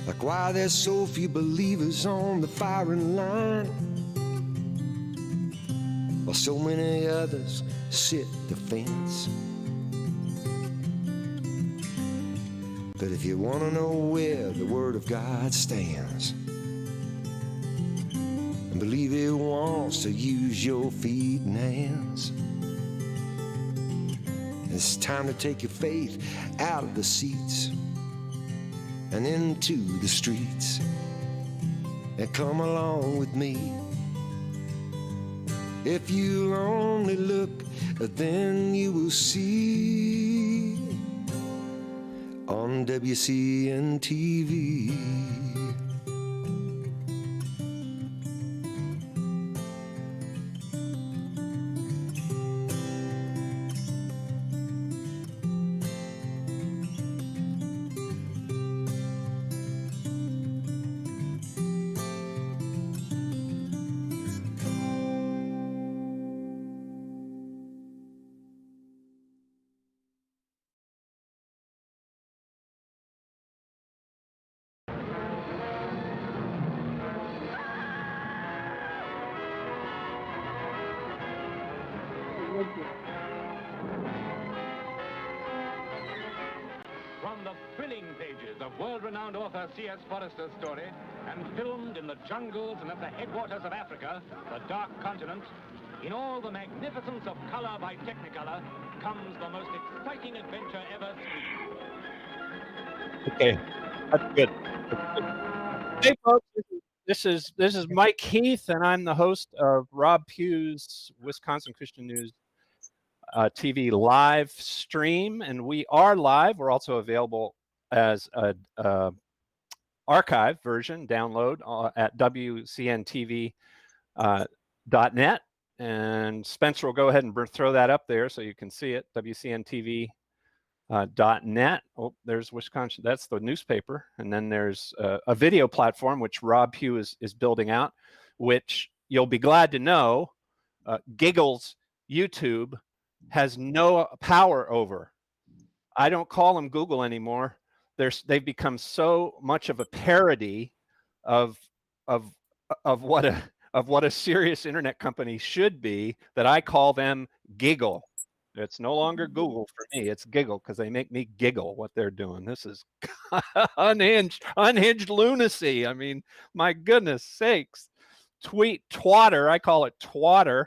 Like why there's so few believers on the firing line, while so many others sit the fence. But if you want to know where the Word of God stands, and believe it wants to use your feet and hands, it's time to take your faith out of the seats and into the streets, and come along with me. If you only look, then you will see on WCN-TV. From the thrilling pages of world-renowned author C.S. Forester's story, and filmed in the jungles and at the headwaters of Africa, the Dark Continent, in all the magnificence of color by Technicolor, comes the most exciting adventure ever seen. Okay, that's good. Hey, folks, this is Mike Heath, and I'm the host of Rob Pugh's Wisconsin Christian News TV live stream, and we are live. We're also available as a archive version download at WCN-TV.net, and Spencer will go ahead and throw that up there so you can see it. WCN-TV.net. Oh, there's Wisconsin. That's the newspaper, and then there's a video platform which Rob Pugh is building out, which you'll be glad to know, Giggle's YouTube has no power over. I don't call them Google anymore. They've become so much of a parody of what a serious internet company should be that I call them Giggle. It's no longer Google for me. It's Giggle, because they make me giggle what they're doing. This is unhinged lunacy. I mean, my goodness sakes. Twatter, I call it Twatter,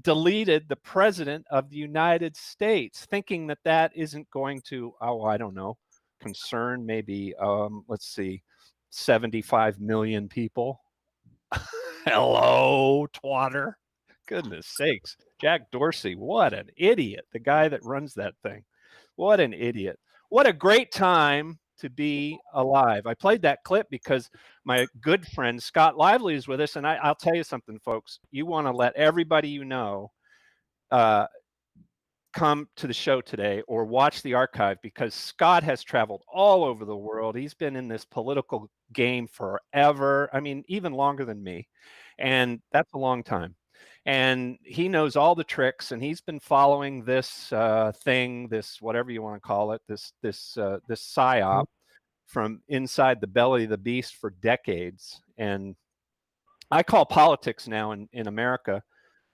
deleted the president of the United States, thinking that that isn't going to, oh, I don't know, concern maybe, let's see, 75 million people. Hello, Twatter. Goodness sakes. Jack Dorsey, what an idiot. The guy that runs that thing. What an idiot. What a great time to be alive. I played that clip because my good friend Scott Lively is with us, and I'll tell you something, folks. You want to let everybody you know come to the show today or watch the archive, because Scott has traveled all over the world. He's been in this political game forever. I mean, even longer than me, and that's a long time. And he knows all the tricks, and he's been following this thing, this whatever you want to call it, this psyop from inside the belly of the beast for decades. And I call politics now in America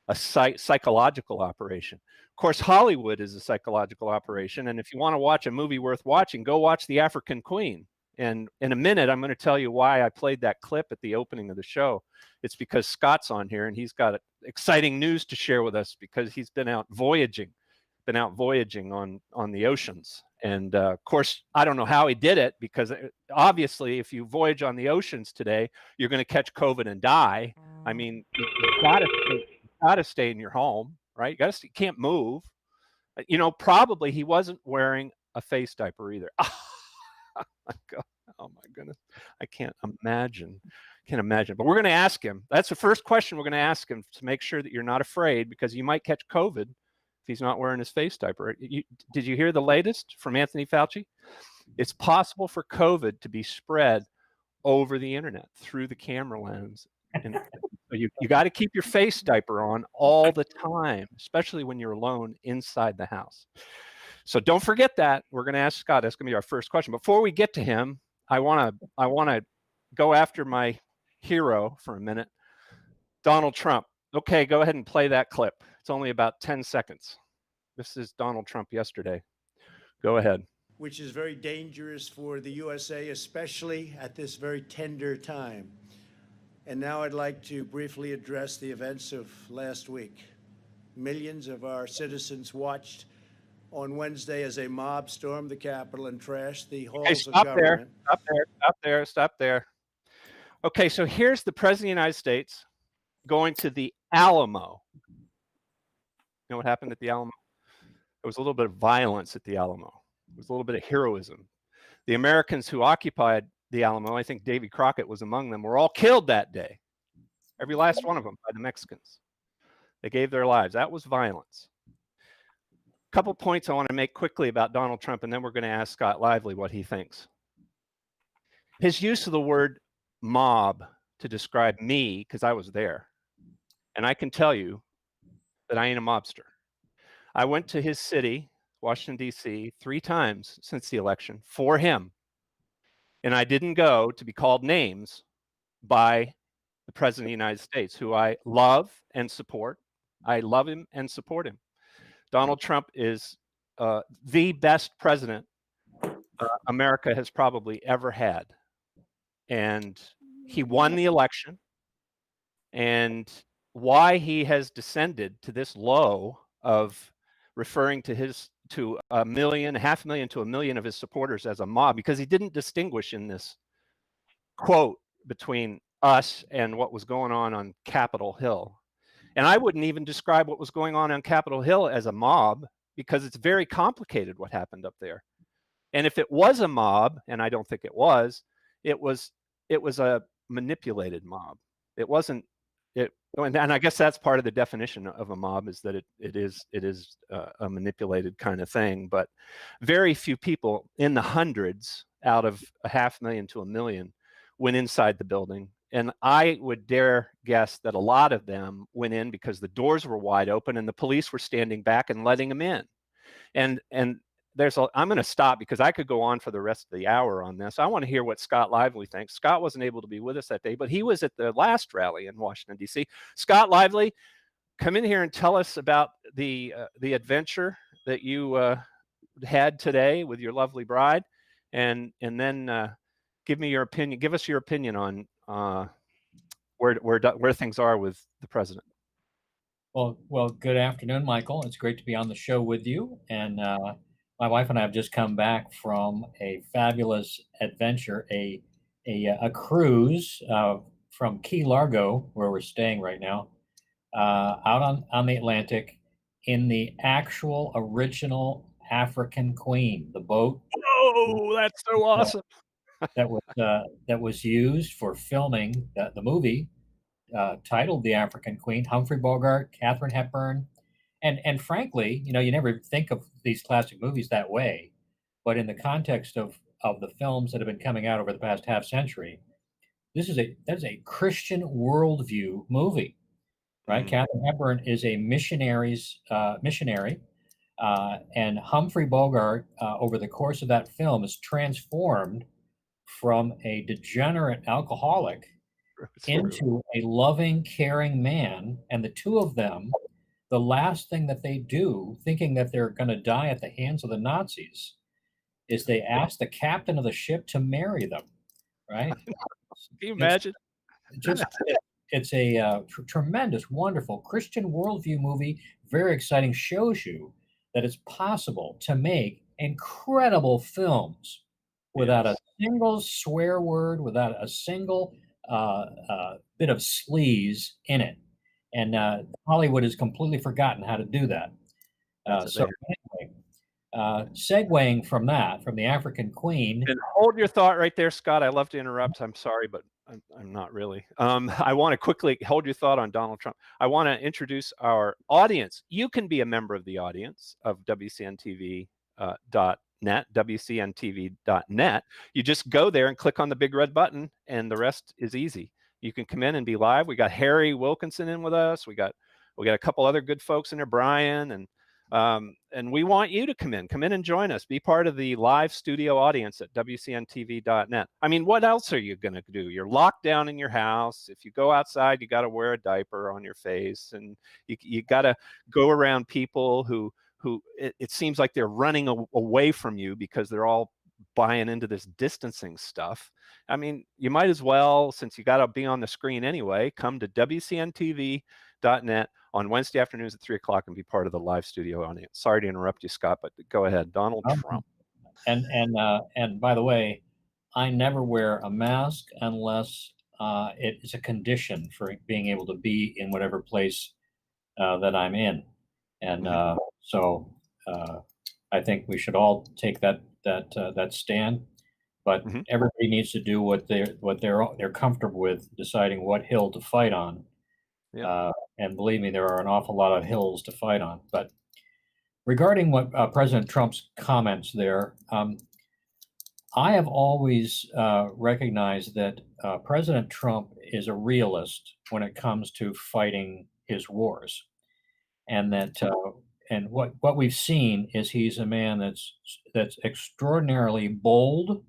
a psychological operation. Of course, Hollywood is a psychological operation, and if you want to watch a movie worth watching, go watch The African Queen. And in a minute, I'm going to tell you why I played that clip at the opening of the show. It's because Scott's on here, and he's got exciting news to share with us, because he's been out voyaging on the oceans. And of course, I don't know how he did it, because obviously, if you voyage on the oceans today, you're going to catch COVID and die. I mean, you've got to stay in your home, right? You can't move. You know, probably he wasn't wearing a face diaper either. Oh my goodness, I can't imagine. But we're going to ask him. That's the first question we're going to ask him, to make sure that you're not afraid, because you might catch COVID if he's not wearing his face diaper. Did you hear the latest from Anthony Fauci? It's possible for COVID to be spread over the internet through the camera lens. And you got to keep your face diaper on all the time, especially when you're alone inside the house. So don't forget that. We're going to ask Scott. That's going to be our first question. Before we get to him, I want to go after my hero for a minute, Donald Trump. Okay, go ahead and play that clip. It's only about 10 seconds. This is Donald Trump yesterday. Go ahead. Which is very dangerous for the USA, especially at this very tender time. And now I'd like to briefly address the events of last week. Millions of our citizens watched on Wednesday as a mob stormed the Capitol and trashed the halls of government. Stop there. Okay, so here's the President of the United States going to the Alamo. You know what happened at the Alamo? There was a little bit of violence at the Alamo. There was a little bit of heroism. The Americans who occupied the Alamo, I think Davy Crockett was among them, were all killed that day. Every last one of them by the Mexicans. They gave their lives. That was violence. A couple points I want to make quickly about Donald Trump, and then we're going to ask Scott Lively what he thinks. His use of the word mob to describe me, because I was there, and I can tell you that I ain't a mobster. I went to his city, Washington, D.C., 3 times since the election for him, and I didn't go to be called names by the President of the United States, who I love and support. I love him and support him. Donald Trump is the best president America has probably ever had. And he won the election. And why he has descended to this low of referring to a million, 500,000 to 1 million of his supporters as a mob, because he didn't distinguish in this quote between us and what was going on Capitol Hill. And I wouldn't even describe what was going on Capitol Hill as a mob, because it's very complicated what happened up there. And if it was a mob, and I don't think it was a manipulated mob. It wasn't it, and I guess that's part of the definition of a mob, is that it is a manipulated kind of thing. But very few people, in the hundreds out of 500,000 to 1 million, went inside the building. And I would dare guess that a lot of them went in because the doors were wide open and the police were standing back and letting them in. And I'm going to stop because I could go on for the rest of the hour on this. I want to hear what Scott Lively thinks. Scott wasn't able to be with us that day, but he was at the last rally in Washington, D.C. Scott Lively, come in here and tell us about the adventure that you had today with your lovely bride, and then give me your opinion. Give us your opinion on where things are with the president. Well, good afternoon, Michael. It's great to be on the show with you. And my wife and I have just come back from a fabulous adventure, a cruise from Key Largo, where we're staying right now, out on the Atlantic, in the actual original African Queen, the boat. Oh, that's so awesome! That was used for filming the movie titled "The African Queen." Humphrey Bogart, Katharine Hepburn, and frankly, you never think of these classic movies that way, but in the context of the films that have been coming out over the past half century, that is a Christian worldview movie, right? Katharine Hepburn is a missionary, and Humphrey Bogart, over the course of that film, is transformed from a degenerate alcoholic into a loving, caring man. And the two of them, the last thing that they do, thinking that they're going to die at the hands of the Nazis, is they ask the captain of the ship to marry them, right? Can you imagine? It's a tremendous, wonderful Christian worldview movie. Very exciting. Shows you that it's possible to make incredible films without a single swear word, without a single bit of sleaze in it. And Hollywood has completely forgotten how to do that. So anyway, segueing from the African Queen. And hold your thought right there, Scott. I love to interrupt. I'm sorry, but I'm not really. I want to quickly hold your thought on Donald Trump. I want to introduce our audience. You can be a member of the audience of WCN-TV .net, WCN-TV.net. You just go there and click on the big red button, and the rest is easy. You can come in and be live. We got Harry Wilkinson in with us. We got a couple other good folks in there, Brian, and And we want you to come in and join us. Be part of the live studio audience at WCN-TV.net. I mean, what else are you going to do? You're locked down in your house. If you go outside, you got to wear a diaper on your face, and you got to go around people who it seems like they're running away from you because they're all buying into this distancing stuff. I mean, you might as well, since you got to be on the screen anyway, come to WCN-TV.net on Wednesday afternoons at 3 o'clock and be part of the live studio audience. Sorry to interrupt you, Scott, but go ahead. Donald Trump. And by the way, I never wear a mask unless it is a condition for being able to be in whatever place that I'm in. And so I think we should all take that stand. But everybody needs to do what they're comfortable with, deciding what hill to fight on. And believe me, there are an awful lot of hills to fight on. But regarding what President Trump's comments there, I have always recognized that President Trump is a realist when it comes to fighting his wars, and that and what we've seen is he's a man that's extraordinarily bold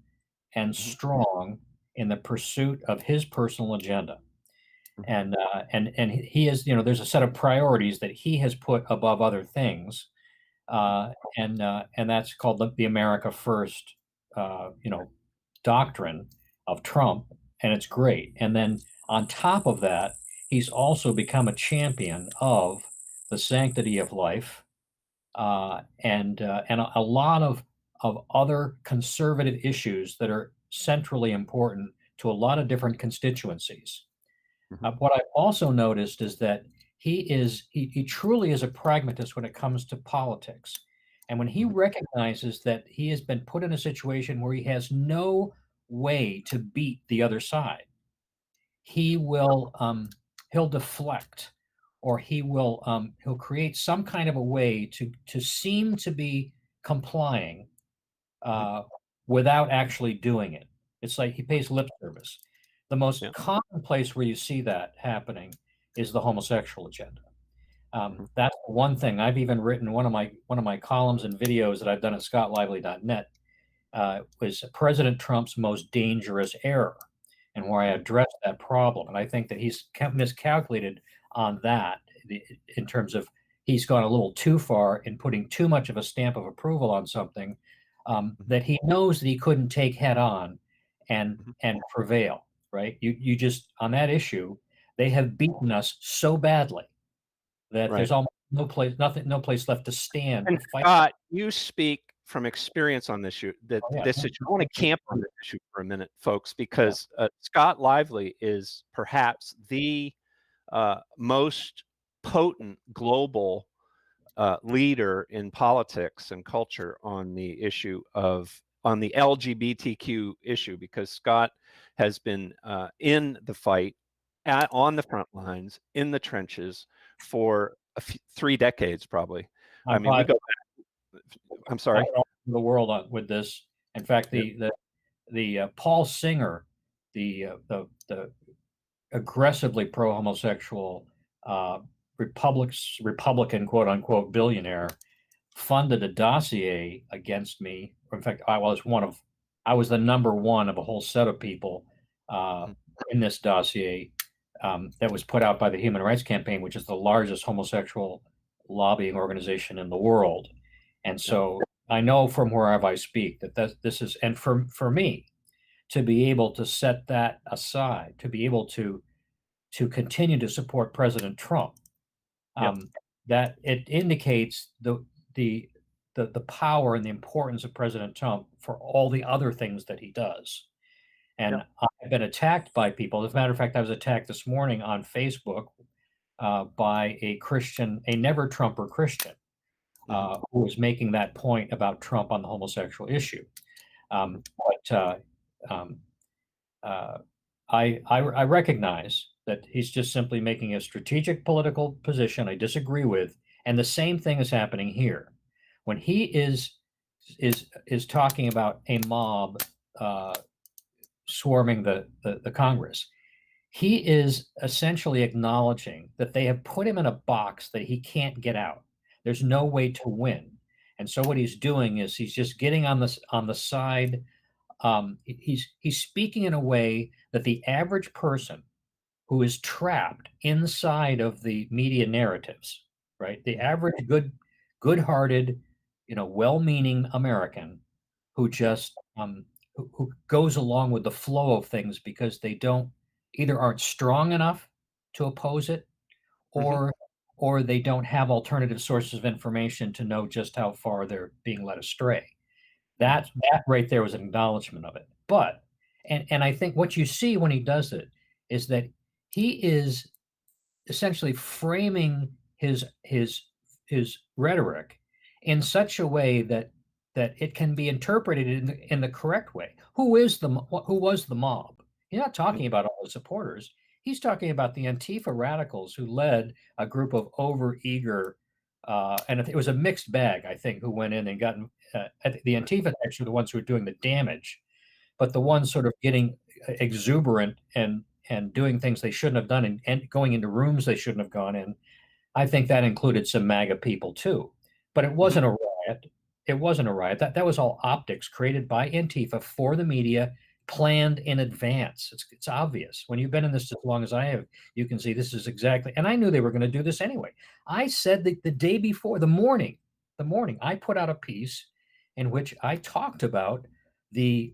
and strong in the pursuit of his personal agenda. And he is, there's a set of priorities that he has put above other things, and that's called the America First, doctrine of Trump, and it's great. And then on top of that, he's also become a champion of the sanctity of life, and a lot of other conservative issues that are centrally important to a lot of different constituencies. What I've also noticed is that he truly is a pragmatist when it comes to politics. And when he recognizes that he has been put in a situation where he has no way to beat the other side, he'll deflect, or he'll create some kind of a way to seem to be complying without actually doing it. It's like he pays lip service. The most common place where you see that happening is the homosexual agenda. That's one thing. I've even written one of my columns and videos that I've done at scottlively.net was President Trump's most dangerous error, and where I address that problem. And I think that he's miscalculated on that in terms of he's gone a little too far in putting too much of a stamp of approval on something that he knows that he couldn't take head on and prevail. Right? You just, on that issue, they have beaten us so badly that there's almost no place left to stand. And Scott, you speak from experience on this issue. This issue. I want to camp on this issue for a minute, folks, because Scott Lively is perhaps the most potent global leader in politics and culture on the issue on the LGBTQ issue, because Scott has been in the fight, on the front lines, in the trenches for 3 decades, probably. I mean, we go back. I'm sorry. The world with this. In fact, the Paul Singer, the aggressively pro-homosexual Republican quote unquote billionaire, funded a dossier against me. In fact, I was the number one of a whole set of people in this dossier that was put out by the Human Rights Campaign, which is the largest homosexual lobbying organization in the world. And so I know from wherever I speak that this is, and for me to be able to set that aside, to be able to continue to support President Trump, that it indicates the power and the importance of President Trump for all the other things that he does. And I've been attacked by people. As a matter of fact, I was attacked this morning on Facebook by a Christian, a never Trumper Christian, who was making that point about Trump on the homosexual issue. I recognize that he's just simply making a strategic political position I disagree with, and the same thing is happening here. When he is talking about a mob swarming the Congress, he is essentially acknowledging that they have put him in a box that he can't get out. There's no way to win. And so what he's doing is he's just getting on the side. He's speaking in a way that the average person who is trapped inside of the media narratives, right? The average good-hearted, well-meaning American who just who goes along with the flow of things because they don't either aren't strong enough to oppose it, Mhm. or they don't have alternative sources of information to know just how far they're being led astray. That right there was an acknowledgement of it. But and I think what you see when he does it is that he is essentially framing his rhetoric in such a way that it can be interpreted in the correct way. Who was the mob? He's not talking about all the supporters. He's talking about the Antifa radicals who led a group of overeager, and it was a mixed bag, I think, who went in and got. The Antifa actually the ones who were doing the damage, but the ones sort of getting exuberant and doing things they shouldn't have done and going into rooms they shouldn't have gone in. I think that included some MAGA people too. But it wasn't a riot. It wasn't a riot. That was all optics created by Antifa for the media, planned in advance. It's obvious. When you've been in this as long as I have, you can see this is exactly. And I knew they were going to do this anyway. I said that the day before, the morning, I put out a piece in which I talked about the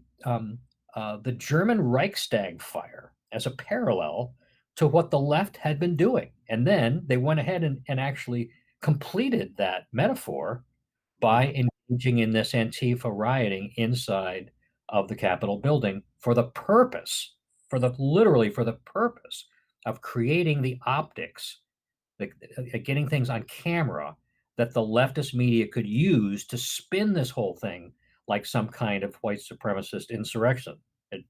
German Reichstag fire as a parallel to what the left had been doing. And then they went ahead and actually completed that metaphor by engaging in this Antifa rioting inside of the Capitol building literally for the purpose of creating the optics, getting things on camera that the leftist media could use to spin this whole thing like some kind of white supremacist insurrection,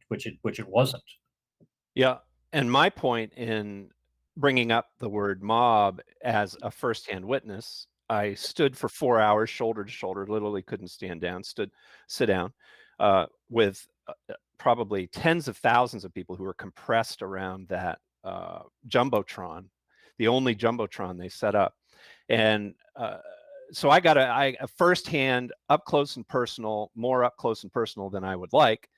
which it wasn't. Yeah, and my point in bringing up the word mob as a firsthand witness, I stood for 4 hours shoulder to shoulder, literally couldn't stand down, sit down, with probably tens of thousands of people who were compressed around that jumbotron, the only jumbotron they set up, and so I got a firsthand, up close and personal, more up close and personal than I would like,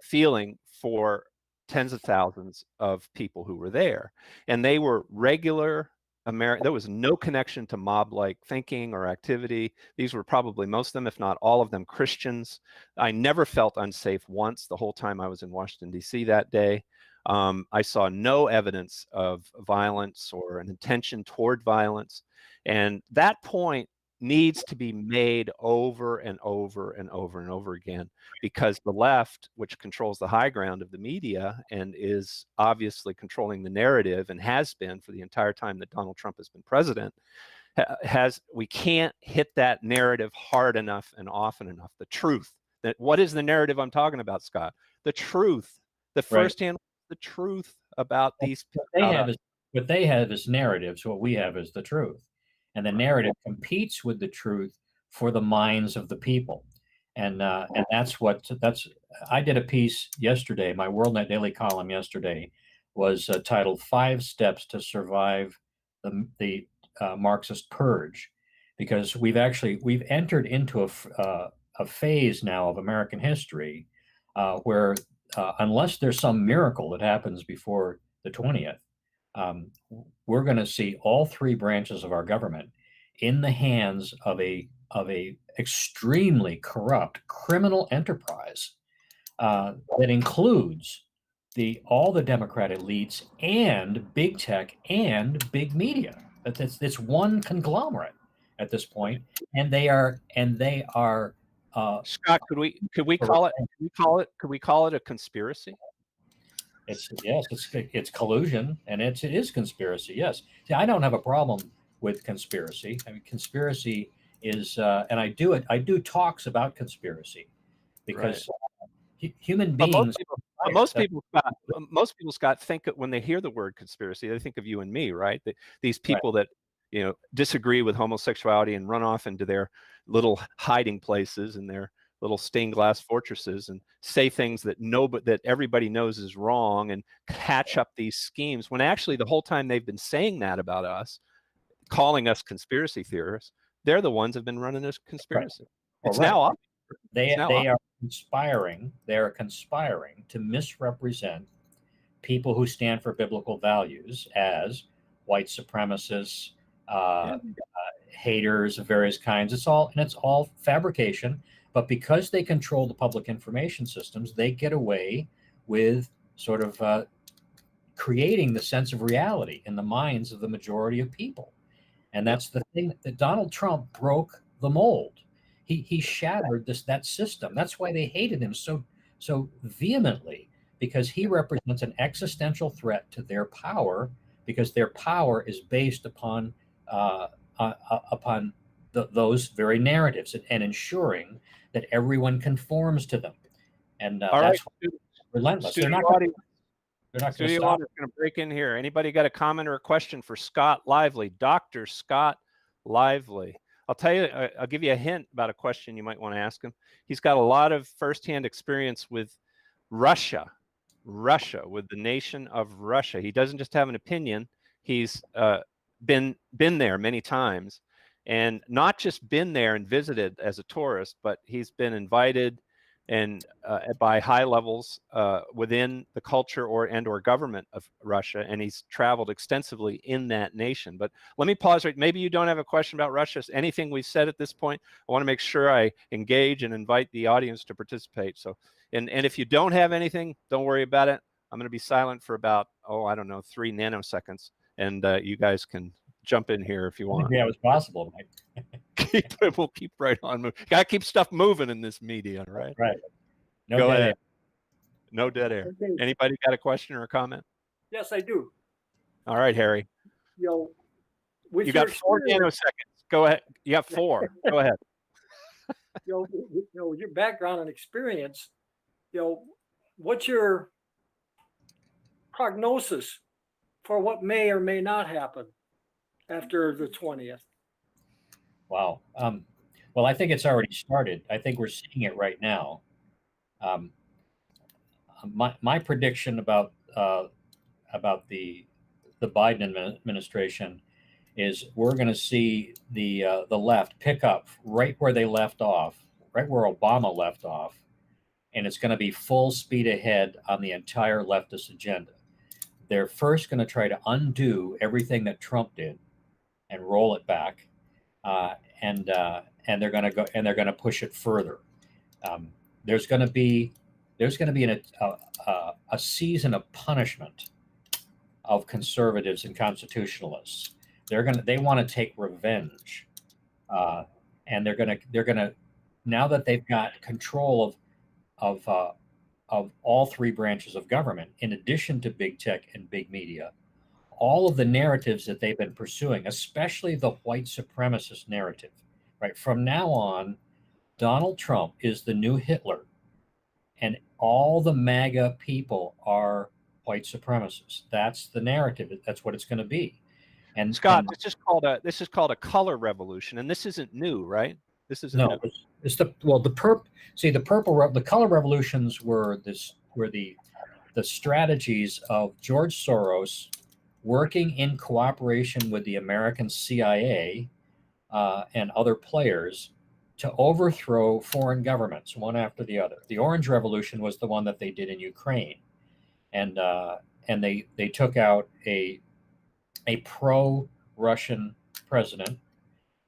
feeling for tens of thousands of people who were there, and they were regular American. There was no connection to mob-like thinking or activity. These were probably most of them, if not all of them, Christians. I never felt unsafe once the whole time I was in Washington, D.C. that day. I saw no evidence of violence or an intention toward violence, and that point needs to be made over and over and over and over again, because the left, which controls the high ground of the media and is obviously controlling the narrative and has been for the entire time that Donald Trump has been president, we can't hit that narrative hard enough and often enough. The truth. What is the narrative I'm talking about, Scott? The truth. The firsthand, the truth about these. What they have is narratives. What we have is the truth. And the narrative competes with the truth for the minds of the people. And I did a piece yesterday. My WorldNet Daily column yesterday was titled 5 Steps to Survive the Marxist Purge, because we've entered into a phase now of American history where unless there's some miracle that happens before the 20th, we're going to see all 3 branches of our government in the hands of a extremely corrupt criminal enterprise that includes all the Democrat elites and big tech and big media. It's one conglomerate at this point, and they are Scott, could we call it a conspiracy? It's collusion, and it is conspiracy. Yes. See, I don't have a problem with conspiracy. I mean, conspiracy is, and I do talks about conspiracy because human beings. Most people, Scott, think when they hear the word conspiracy, they think of you and me, right? These people that disagree with homosexuality and run off into their little hiding places and their little stained glass fortresses and say things that everybody knows is wrong and hatch up these schemes, when actually the whole time they've been saying that about us calling us conspiracy theorists. They're the ones who've been running this conspiracy. Well, It's right. now up. They It's now up. are conspiring. They are conspiring to misrepresent people who stand for biblical values as white supremacists, haters of various kinds. It's all fabrication. But because they control the public information systems, they get away with sort of creating the sense of reality in the minds of the majority of people. And that's the thing that Donald Trump broke the mold. He shattered that system. That's why they hated him so vehemently, because he represents an existential threat to their power, because their power is based upon those very narratives and ensuring that everyone conforms to them. And All right, relentless. They're not audience. They're not going to Studio stop. audience going to break in here. Anybody got a comment or a question for Scott Lively? Dr. Scott Lively. I'll tell you, I'll give you a hint about a question you might want to ask him. He's got a lot of firsthand experience with Russia, with the nation of Russia. He doesn't just have an opinion. He's been there many times, and not just been there and visited as a tourist, but he's been invited and by high levels within the culture or government of Russia, and he's traveled extensively in that nation. But let me pause right. Maybe you don't have a question about Russia. Anything we've said at this point, I want to make sure I engage and invite the audience to participate. So, and if you don't have anything, don't worry about it. I'm going to be silent for about, I don't know, 3 nanoseconds, and you guys can jump in here if you want. Yeah, it was possible, Mike. We'll keep right on moving. Got to keep stuff moving in this media, right? Right. Go ahead. No dead air. Okay. Anybody got a question or a comment? Yes, I do. All right, Harry. With You got 4 nanoseconds. Go ahead. You got 4. Go ahead. Your background and experience, what's your prognosis for what may or may not happen after the 20th? Wow. Well, I think it's already started. I think we're seeing it right now. My prediction about the Biden administration is we're going to see the left pick up right where they left off, right where Obama left off, and it's going to be full speed ahead on the entire leftist agenda. They're first going to try to undo everything that Trump did and roll it back. And they're going to go and they're going to push it further. There's going to be a season of punishment of conservatives and constitutionalists. They want to take revenge, and they're going to now that they've got control of all 3 branches of government, in addition to big tech and big media. All of the narratives that they've been pursuing, especially the white supremacist narrative, right? From now on, Donald Trump is the new Hitler, and all the MAGA people are white supremacists. That's the narrative. That's what it's going to be. And Scott, this is called a color revolution, and this isn't new, right? This isn't new. It's the color revolutions were the strategies of George Soros working in cooperation with the American CIA and other players to overthrow foreign governments one after the other. The Orange Revolution was the one that they did in Ukraine, and they took out a pro-Russian president,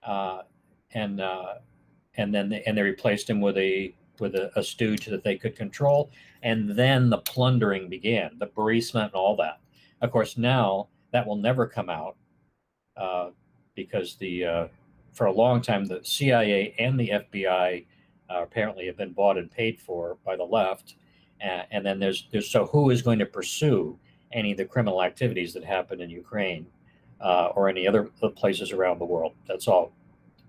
and then they replaced him with a stooge that they could control, and then the plundering began, the Burisma and all that. Of course, now that will never come out because for a long time the CIA and the FBI apparently have been bought and paid for by the left, and then there's so who is going to pursue any of the criminal activities that happen in Ukraine or any other places around the world? That's all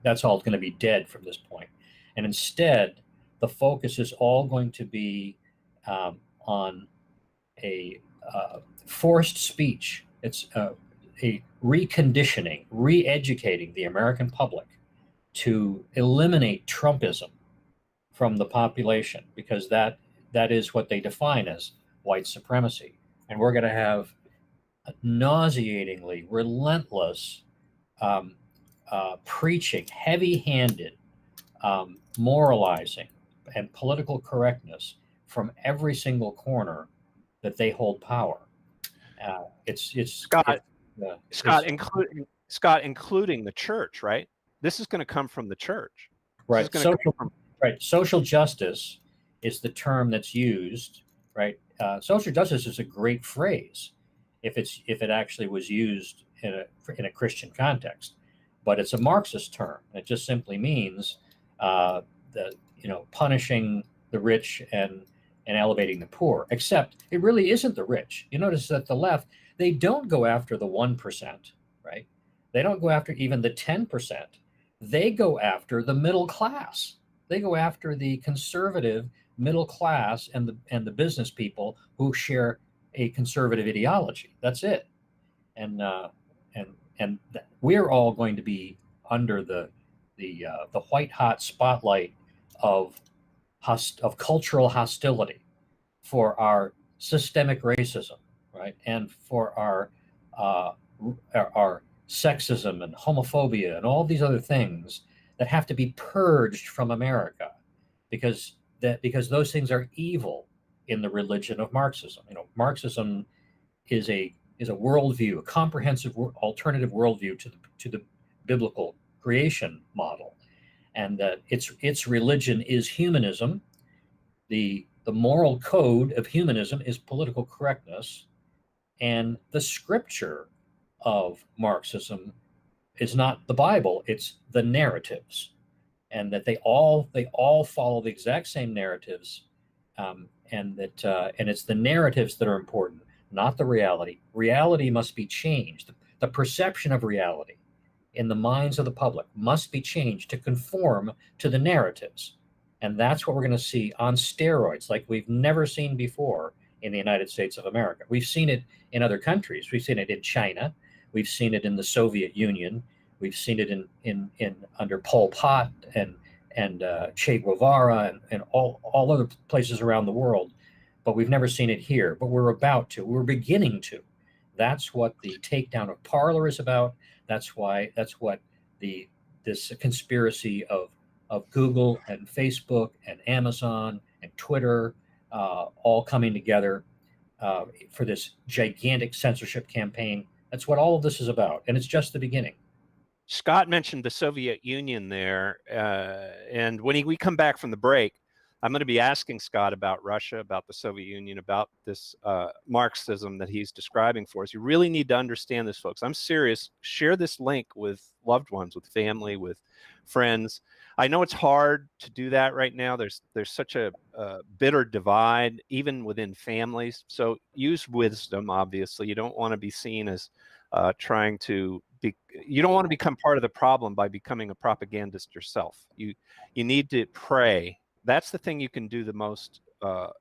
going to be dead from this point, and instead the focus is all going to be on a forced speech. It's a reconditioning, re-educating the American public to eliminate Trumpism from the population, because that is what they define as white supremacy. And we're going to have nauseatingly relentless preaching heavy-handed, moralizing, and political correctness from every single corner that they hold power. It's Scott, it's including the church, right? This is going to come from the church. right. Social justice is the term that's used, right? Social justice is a great phrase if it actually was used in a Christian context, but it's a Marxist term. It just simply means punishing the rich and elevating the poor. Except it really isn't the rich. You notice that the left, they don't go after the 1%, right? They don't go after even the 10%. They go after the middle class. They go after the conservative middle class and the business people who share a conservative ideology. That's it. And we're all going to be under the white hot spotlight of cultural hostility for our systemic racism, right, and for our sexism and homophobia and all these other things that have to be purged from America, because those things are evil in the religion of Marxism. Marxism is a worldview, a comprehensive alternative worldview to the biblical creation model, and that its religion is humanism. The moral code of humanism is political correctness, and the scripture of Marxism is not the Bible; it's the narratives, and that they all follow the exact same narratives, and it's the narratives that are important, not the reality. Reality must be changed. The perception of reality in the minds of the public must be changed to conform to the narratives. And that's what we're going to see on steroids, like we've never seen before in the United States of America. We've seen it in other countries. We've seen it in China. We've seen it in the Soviet Union. We've seen it in under Pol Pot and Che Guevara and all other places around the world. But we've never seen it here. But we're about to. We're beginning to. That's what the takedown of Parler is about. That's what this conspiracy of Google and Facebook and Amazon and Twitter all coming together for this gigantic censorship campaign. That's what all of this is about, and it's just the beginning. Scott mentioned the Soviet Union there, and when we come back from the break, I'm going to be asking Scott about Russia, about the Soviet Union, about this Marxism that he's describing for us. You really need to understand this, folks. I'm serious. Share this link with loved ones, with family, with friends. I know it's hard to do that right now. There's such a bitter divide, even within families. So use wisdom, obviously. You don't want to be seen as trying to be, you don't want to become part of the problem by becoming a propagandist yourself. You need to pray. That's the thing you can do the most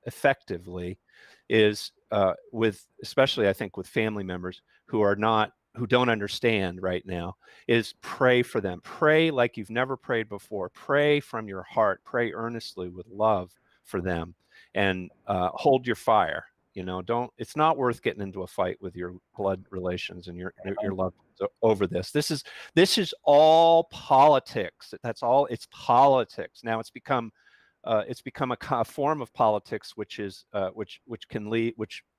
effectively, is especially I think with family members who don't understand right now, is pray for them. Pray like you've never prayed before. Pray from your heart. Pray earnestly with love for them, and hold your fire. It's not worth getting into a fight with your blood relations and your loved ones over this. This is all politics. That's all. It's politics. Now it's become a form of politics, which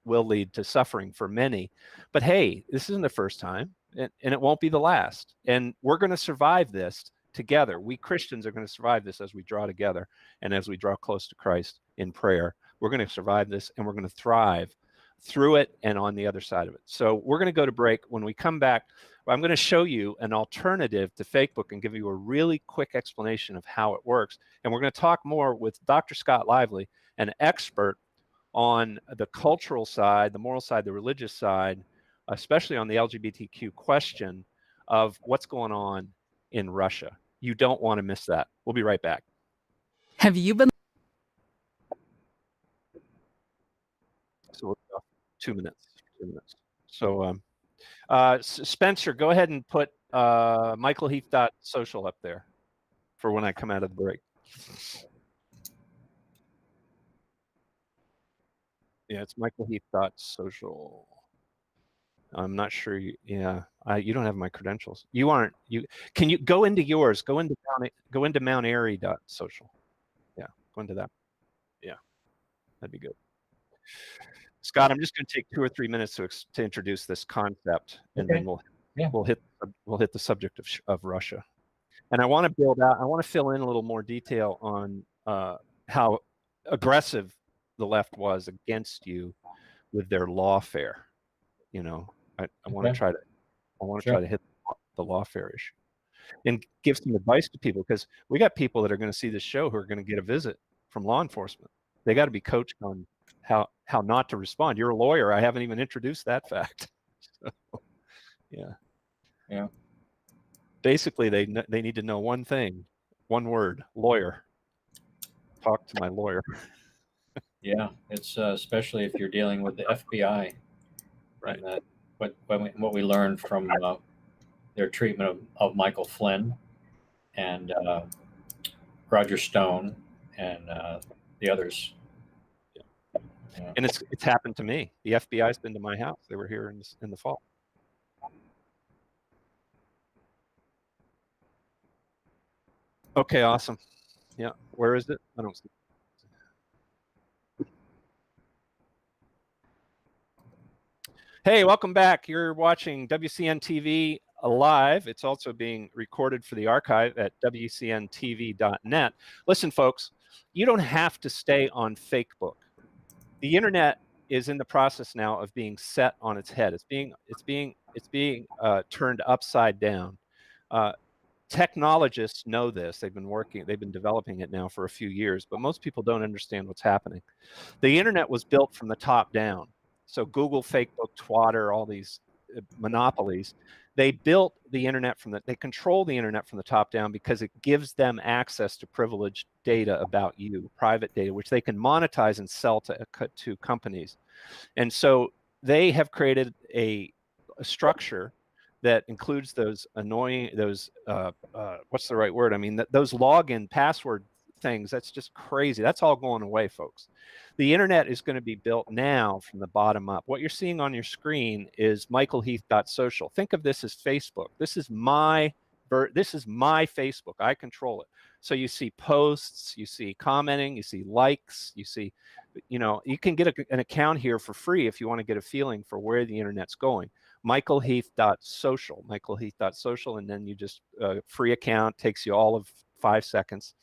will lead to suffering for many. But hey, this isn't the first time, and it won't be the last. And we're going to survive this together. We Christians are going to survive this as we draw together and as we draw close to Christ in prayer. We're going to survive this, and we're going to thrive through it and on the other side of it. So we're going to go to break. When we come back, I'm going to show you an alternative to Facebook and give you a really quick explanation of how it works. And we're going to talk more with Dr. Scott Lively, an expert on the cultural side, the moral side, the religious side, especially on the LGBTQ question of what's going on in Russia. You don't want to miss that. We'll be right back. Have you been? So we'll go 2 minutes. 2 minutes. So Spencer, go ahead and put michaelheath.social up there for when I come out of the break. Yeah, it's michaelheath.social. I'm not sure. You don't have my credentials. You aren't. Can you go into yours? Go into Mount Airy.social. Yeah, go into that. Yeah, that'd be good. Scott, I'm just going to take 2 or 3 minutes to introduce this concept, and Okay. then Yeah. we'll hit the subject of Russia. And I want to build out. I want to fill in a little more detail on how aggressive the left was against you with their lawfare. You know, I want to try to Sure. try to hit the lawfare issue and give some advice to people, because we got people that are going to see this show who are going to get a visit from law enforcement. They got to be coached on how not to respond. You're a lawyer. I haven't even introduced that fact. So, yeah. Basically, they need to know one thing, one word: lawyer. Talk to my lawyer. Yeah, it's especially if you're dealing with the FBI. Right. And what we learned from their treatment of Michael Flynn and Roger Stone and the others. Yeah. And it's happened to me. The FBI's been to my house. They were here in the fall. Okay, awesome. Yeah, where is it? I don't see it. Hey, welcome back. You're watching WCN-TV live. It's also being recorded for the archive at WCN-TV.net. Listen, folks, you don't have to stay on Facebook. The internet is in the process now of being set on its head. It's being turned upside down. Technologists know this. They've been developing it now for a few years, but most people don't understand what's happening. The internet was built from the top down. So Google, Facebook, Twitter, all these monopolies, they built the internet they control the internet from the top down because it gives them access to privileged data about you, private data, which they can monetize and sell to companies. And so they have created a structure that includes those what's the right word? I mean, those login password things. That's just crazy. That's all going away, folks. The internet is going to be built now from the bottom up. What you're seeing on your screen is michaelheath.social. Think of this as Facebook. This is my Facebook. I control it. So you see posts, you see commenting, you see likes, you see, you can get an account here for free if you want to get a feeling for where the internet's going. michaelheath.social, michaelheath.social, and then you just free account, takes you all of 5 seconds,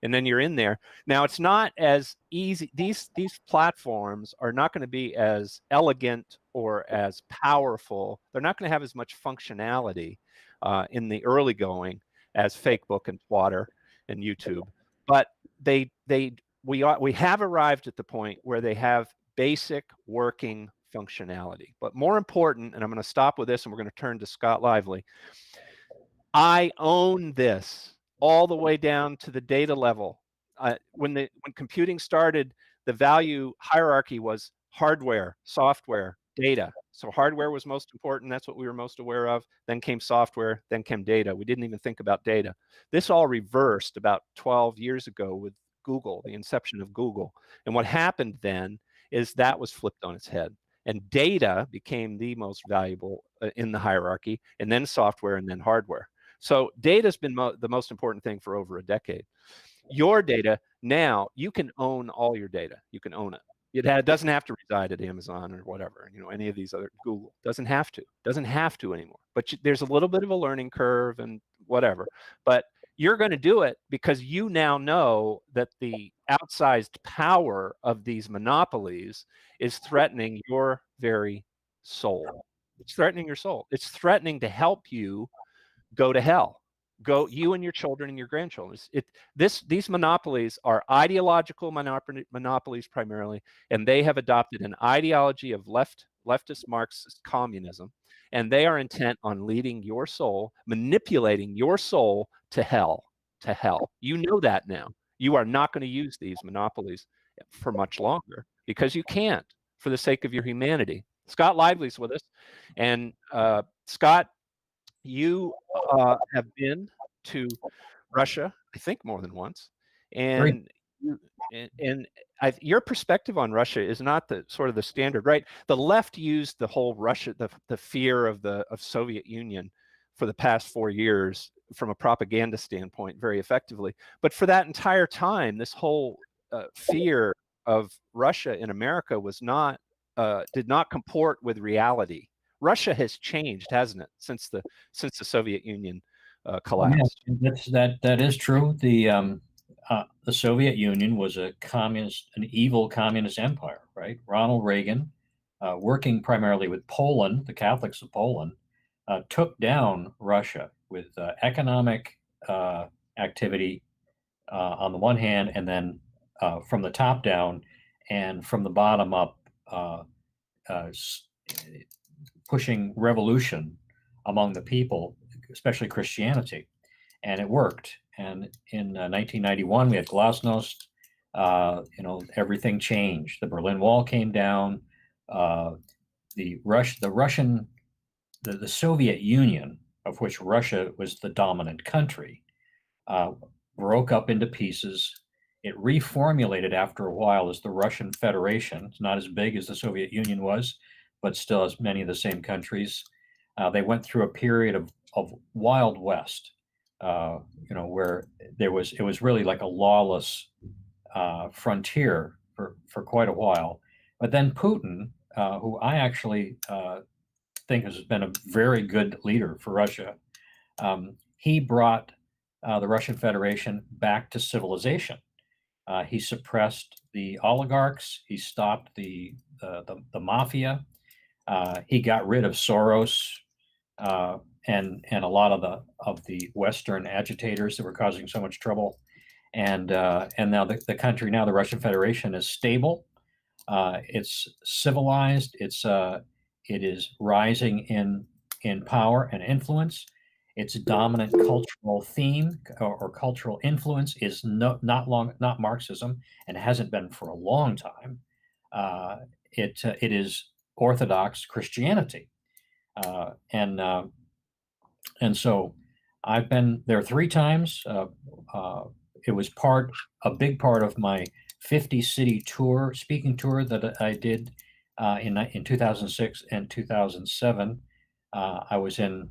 and then you're in there. Now, it's not as easy. These platforms are not going to be as elegant or as powerful. They're not going to have as much functionality in the early going as Facebook and Twitter and YouTube, but we have arrived at the point where they have basic working functionality. But more important, and I'm going to stop with this and we're going to turn to Scott Lively, I own this all the way down to the data level. When computing started, the value hierarchy was hardware, software, data. So hardware was most important. That's what we were most aware of. Then came software, then came data. We didn't even think about data. This all reversed about 12 years ago with Google, the inception of Google. And what happened then is that was flipped on its head. And data became the most valuable in the hierarchy, and then software, and then hardware. So data's been the most important thing for over a decade. Your data, now you can own all your data. You can own it. It doesn't have to reside at Amazon or whatever, any of these other, Google. Doesn't have to anymore. But there's a little bit of a learning curve and whatever. But you're going to do it because you now know that the outsized power of these monopolies is threatening your very soul. It's threatening your soul. It's threatening to help you go to hell. Go, you and your children and your grandchildren. These monopolies are ideological monopolies primarily, and they have adopted an ideology of leftist Marxist communism, and they are intent on leading your soul, manipulating your soul to hell. To hell. You know that now. You are not going to use these monopolies for much longer because you can't, for the sake of your humanity. Scott Lively's with us, and Scott, you have been to Russia, I think, more than once, and your perspective on Russia is not the sort of the standard, right? The left used the whole Russia, the fear of Soviet Union for the past 4 years from a propaganda standpoint very effectively. But for that entire time, this whole fear of Russia in America was not did not comport with reality. Russia has changed, hasn't it, since the Soviet Union collapsed? Yeah, that is true. The Soviet Union was an evil communist empire, right? Ronald Reagan, working primarily with Poland, the Catholics of Poland, took down Russia with economic activity on the one hand, and then from the top down and from the bottom up, uh, pushing revolution among the people, especially Christianity. And it worked. And in 1991, we had Glasnost. Everything changed. The Berlin Wall came down. The Soviet Union, of which Russia was the dominant country, broke up into pieces. It reformulated after a while as the Russian Federation. It's not as big as the Soviet Union was, but still has many of the same countries. They went through a period of Wild West, where it was really like a lawless frontier for quite a while. But then Putin, who I actually think has been a very good leader for Russia, he brought the Russian Federation back to civilization. He suppressed the oligarchs. He stopped the mafia. He got rid of Soros and a lot of the Western agitators that were causing so much trouble. And now the country, now the Russian Federation, is stable. It's civilized. It is rising in power and influence. Its dominant cultural theme or cultural influence is not Marxism, and hasn't been for a long time. It is Orthodox Christianity, and so I've been there 3 times. It was a big part of my 50-city speaking tour that I did in 2006 and 2007. I was in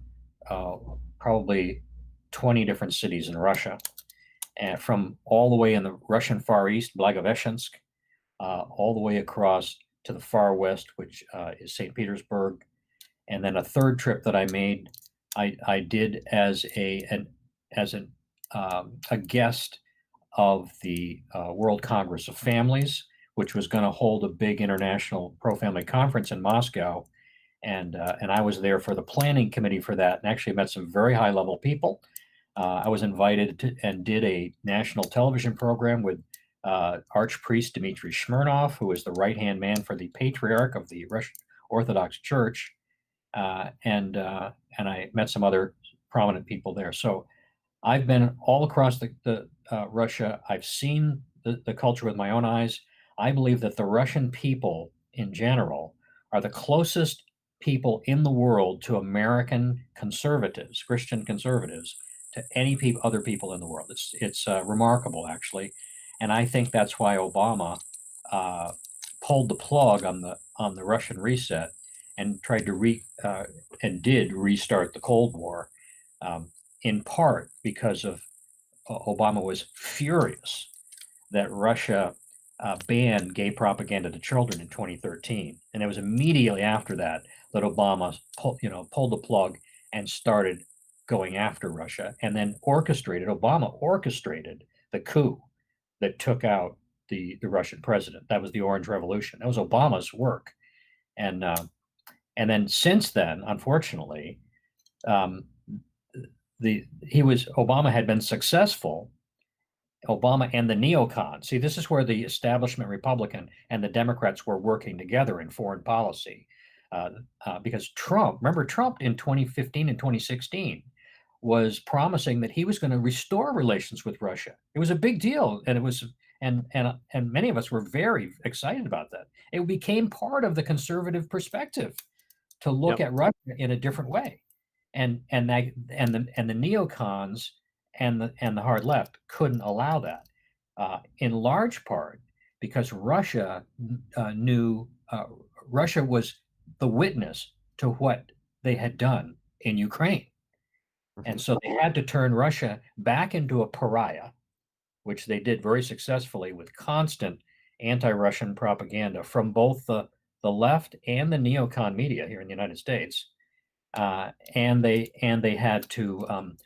probably 20 different cities in Russia, and from all the way in the Russian Far East, Blagoveshchensk, all the way across to the far west, which is St. Petersburg. And then a third trip that I made, I did as a guest of the World Congress of Families, which was going to hold a big international pro-family conference in Moscow. And I was there for the planning committee for that, and actually met some very high-level people. I was invited to and did a national television program with Archpriest Dmitry Smirnov, who is the right-hand man for the Patriarch of the Russian Orthodox Church, and I met some other prominent people there. So I've been all across the Russia. I've seen the culture with my own eyes. I believe that the Russian people in general are the closest people in the world to American conservatives, Christian conservatives, to any other people in the world. It's remarkable, actually, and I think that's why Obama pulled the plug on the Russian reset and tried to did restart the Cold War, in part because of Obama was furious that Russia banned gay propaganda to children in 2013, and it was immediately after that Obama pulled the plug and started going after Russia, and then Obama orchestrated the coup that took out the Russian president. That was the Orange Revolution. That was Obama's work, and then since then, unfortunately, Obama had been successful. Obama and the neocons. See, this is where the establishment Republican and the Democrats were working together in foreign policy, because Trump in 2015 and 2016 was promising that he was going to restore relations with Russia. It was a big deal, and it was, and many of us were very excited about that. It became part of the conservative perspective to look at Russia in a different way, and the neocons and the hard left couldn't allow that, in large part because Russia knew Russia was the witness to what they had done in Ukraine. And so they had to turn Russia back into a pariah, which they did very successfully with constant anti-Russian propaganda from both the left and the neocon media here in the United States. And they had to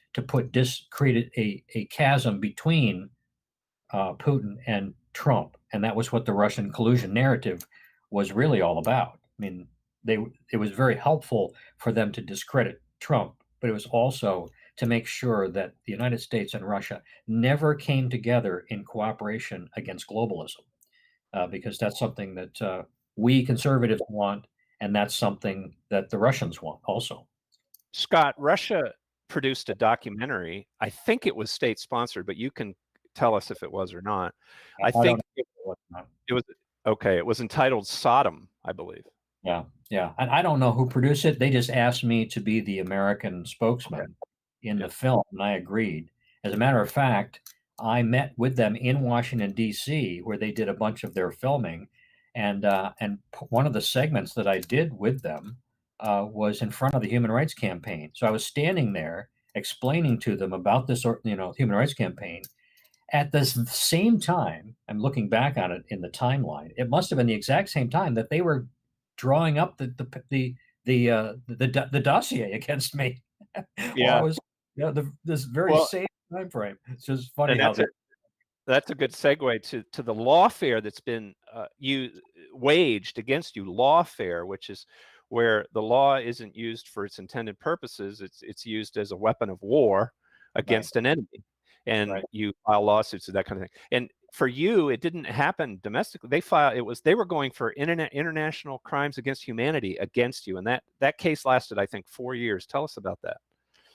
create a chasm between Putin and Trump, and that was what the Russian collusion narrative was really all about. I mean, it was very helpful for them to discredit Trump, but it was also to make sure that the United States and Russia never came together in cooperation against globalism, because that's something that we conservatives want, and that's something that the Russians want also. Scott, Russia produced a documentary. I think it was state sponsored, but you can tell us if it was or not. I think it was okay. It was entitled Sodom, I believe. Yeah, yeah. And I don't know who produced it. They just asked me to be the American spokesman in the film, and I agreed. As a matter of fact, I met with them in Washington, D.C., where they did a bunch of their filming, and one of the segments that I did with them was in front of the Human Rights Campaign. So I was standing there explaining to them about this, Human Rights Campaign. At the same time, I'm looking back on it in the timeline. It must have been the exact same time that they were drawing up the dossier against me. Yeah, I was this very same time frame. It's just funny how that's a good segue to the lawfare that's been waged against you. Lawfare, which is where the law isn't used for its intended purposes; it's used as a weapon of war against an enemy, and you file lawsuits and that kind of thing. And for you, it didn't happen domestically. They were going for international crimes against humanity against you, and that case lasted, I think, 4 years. Tell us about that.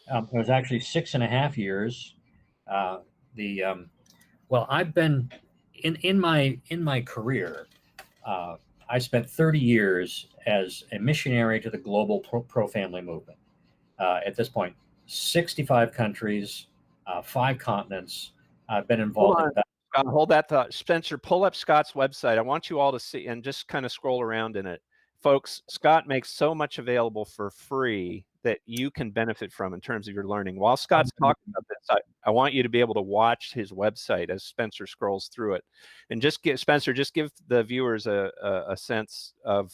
It was actually 6.5 years. Well, I've been in my career. I spent 30 years as a missionary to the global pro-family movement. At this point, 65 countries, 5 continents. I've been involved in that. Hold that thought. Spencer, pull up Scott's website. I want you all to see and just kind of scroll around in it. Folks, Scott makes so much available for free that you can benefit from in terms of your learning. While Scott's talking about this, I want you to be able to watch his website as Spencer scrolls through it. And just give the viewers a sense of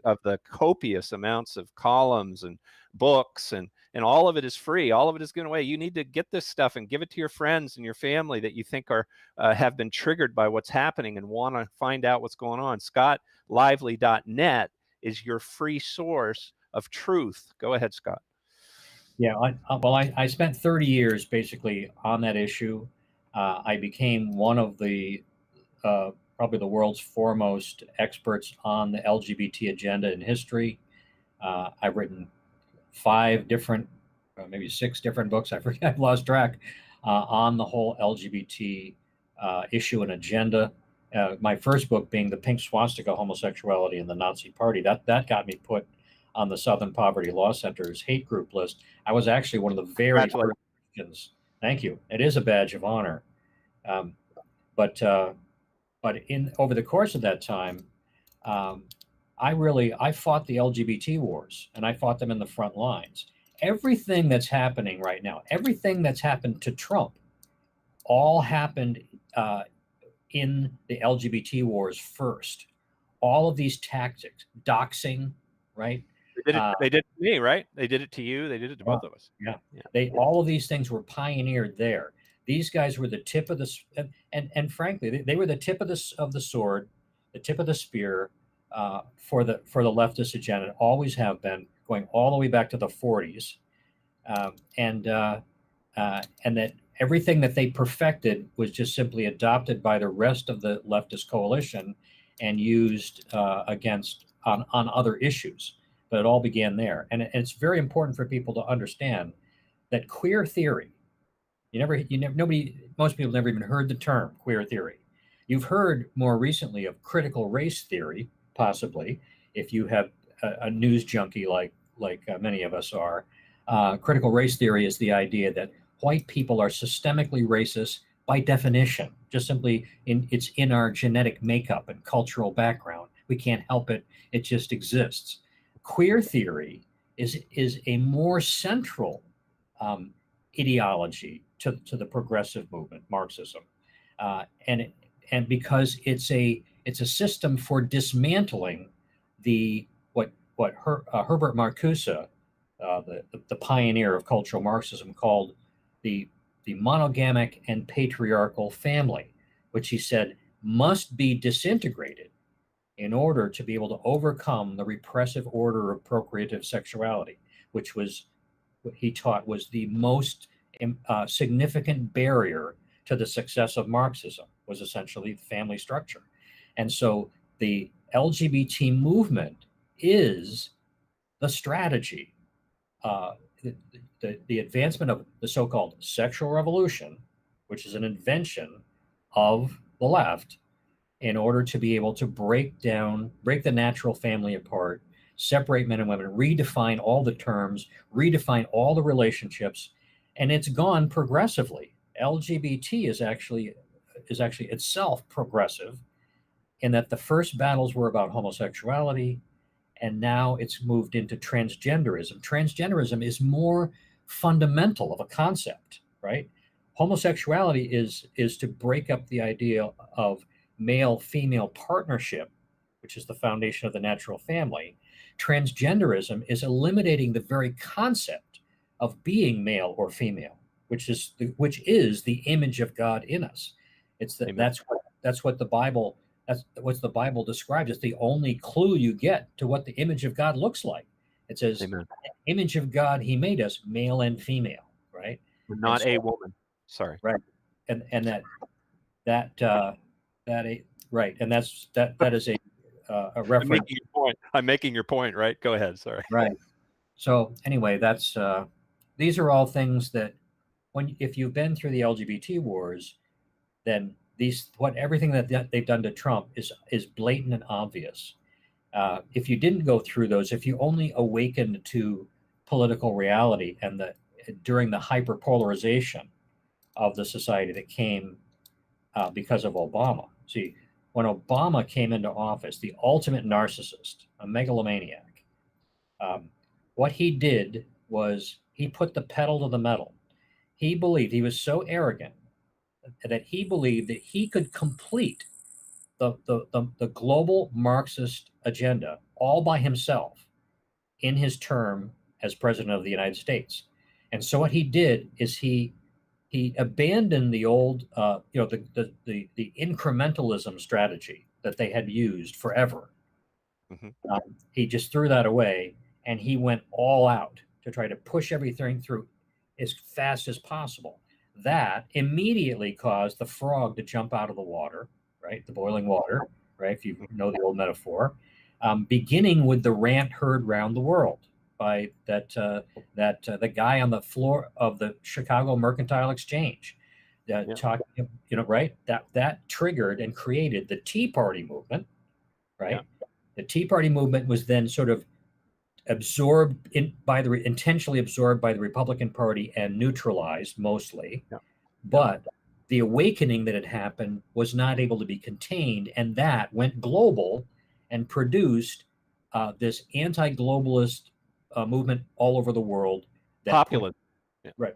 the copious amounts of columns and books, and all of it is free. All of it is given away. You need to get this stuff and give it to your friends and your family that you think are have been triggered by what's happening and want to find out what's going on. ScottLively.net is your free source of truth. Go ahead, Scott. Yeah, I spent 30 years basically on that issue. I became one of the probably the world's foremost experts on the LGBT agenda in history. I've written 5 different, maybe 6 different books. I forget, I've lost track on the whole LGBT issue and agenda. My first book being The Pink Swastika, Homosexuality in the Nazi Party. That got me put on the Southern Poverty Law Center's hate group list. I was actually one of the very first Christians. Thank you. It is a badge of honor. But over the course of that time, I fought the LGBT wars, and I fought them in the front lines. Everything that's happening right now, everything that's happened to Trump, all happened in the LGBT wars first. All of these tactics, doxing, right? They did it to me, right? They did it to you. They did it to both of us. Yeah. All of these things were pioneered there. These guys were the tip of the, and frankly, they were the tip of the sword, the tip of the spear for the leftist agenda. Always have been, going all the way back to the 40s, and that everything that they perfected was just simply adopted by the rest of the leftist coalition and used on other issues. But it all began there, and it's very important for people to understand that queer theory. Most people never even heard the term queer theory. You've heard more recently of critical race theory, possibly, if you have a news junkie like many of us are. Critical race theory is the idea that white people are systemically racist by definition, just simply it's in our genetic makeup and cultural background. We can't help it. It just exists. Queer theory is a more central ideology to the progressive movement, Marxism, and because it's a system for dismantling Herbert Marcuse, the pioneer of cultural Marxism, called the monogamic and patriarchal family, which he said must be disintegrated in order to be able to overcome the repressive order of procreative sexuality, which was what he taught was the most significant barrier to the success of Marxism, was essentially family structure. And so the LGBT movement is the strategy, the advancement of the so-called sexual revolution, which is an invention of the left in order to be able to break the natural family apart, separate men and women, redefine all the terms, redefine all the relationships, and it's gone progressively. LGBT is actually itself progressive in that the first battles were about homosexuality, and now it's moved into transgenderism. Transgenderism is more fundamental of a concept, right? Homosexuality is to break up the idea of male-female partnership, which is the foundation of the natural family. Transgenderism is eliminating the very concept of being male or female, which is the image of God in us. That's what the Bible describes. It's the only clue you get to what the image of God looks like. It says, Amen. Image of God, He made us male and female, right? Not a woman. Sorry. Right, and that is a reference. I'm making your point, right? Go ahead. Sorry. Right. So anyway, that's these are all things that if you've been through the LGBT wars, then everything that they've done to Trump is blatant and obvious. If you didn't go through those, if you only awakened to political reality and during the hyperpolarization of the society that came because of Obama. See, when Obama came into office, the ultimate narcissist, a megalomaniac, what he did was he put the pedal to the metal. He was so arrogant that he believed that he could complete the global Marxist agenda all by himself in his term as president of the United States. And so what he did is he abandoned the old, the incrementalism strategy that they had used forever. Mm-hmm. He just threw that away, and he went all out to try to push everything through as fast as possible. That immediately caused the frog to jump out of the water, right? The boiling water, right? If you know the old metaphor, beginning with the rant heard round the world by the guy on the floor of the Chicago Mercantile Exchange, talking, right? That triggered and created the Tea Party movement, right? Yeah. The Tea Party movement was then sort of intentionally absorbed by the Republican Party and neutralized mostly. Yeah. But the awakening that had happened was not able to be contained, and that went global and produced this anti-globalist movement all over the world. Populism. Right.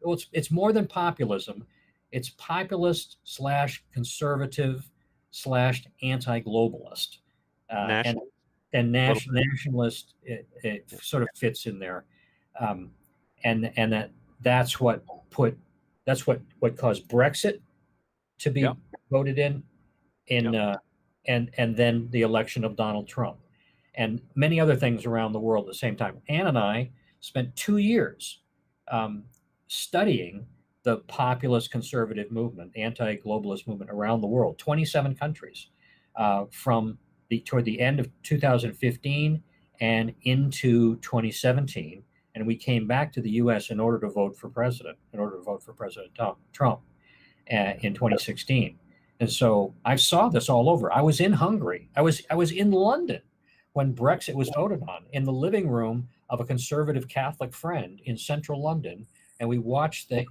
Well, it's more than populism. It's populist / conservative / anti-globalist. And nationalist, it sort of fits in there, and that's what caused Brexit to be voted in, and then the election of Donald Trump, and many other things around the world at the same time. Ann and I spent 2 years studying the populist conservative movement, anti-globalist movement around the world, 27 countries, toward the end of 2015 and into 2017, and we came back to the U.S. in order to vote for President Trump in 2016. And so I saw this all over. I was in Hungary. I was in London when Brexit was voted on, in the living room of a conservative Catholic friend in central London, and we watched the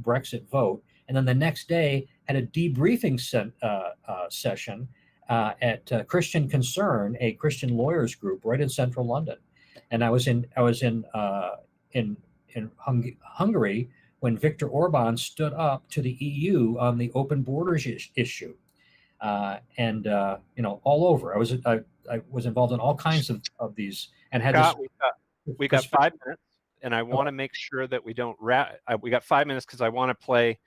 Brexit vote. And then the next day had a debriefing session at Christian Concern, a Christian lawyers group right in central London. And I was in Hungary when Viktor Orban stood up to the EU on the open borders issue, and all over. I was involved in all kinds of these, and had Scott, this. we got 5 minutes, and I want to make sure that we don't wrap. We got 5 minutes because I want to play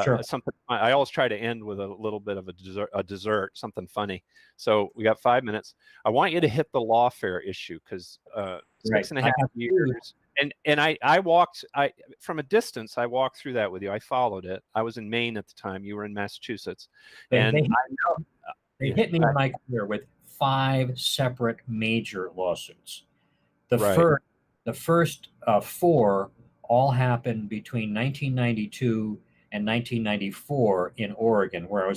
Sure. something. I always try to end with a little bit of a dessert, something funny. So we got 5 minutes. I want you to hit the lawfare issue because 6.5 years. And I walked from a distance. I walked through that with you. I followed it. I was in Maine at the time. You were in Massachusetts, They hit me in my career with 5 separate major lawsuits. The first 4 all happened between 1992 and 1994 in Oregon, where I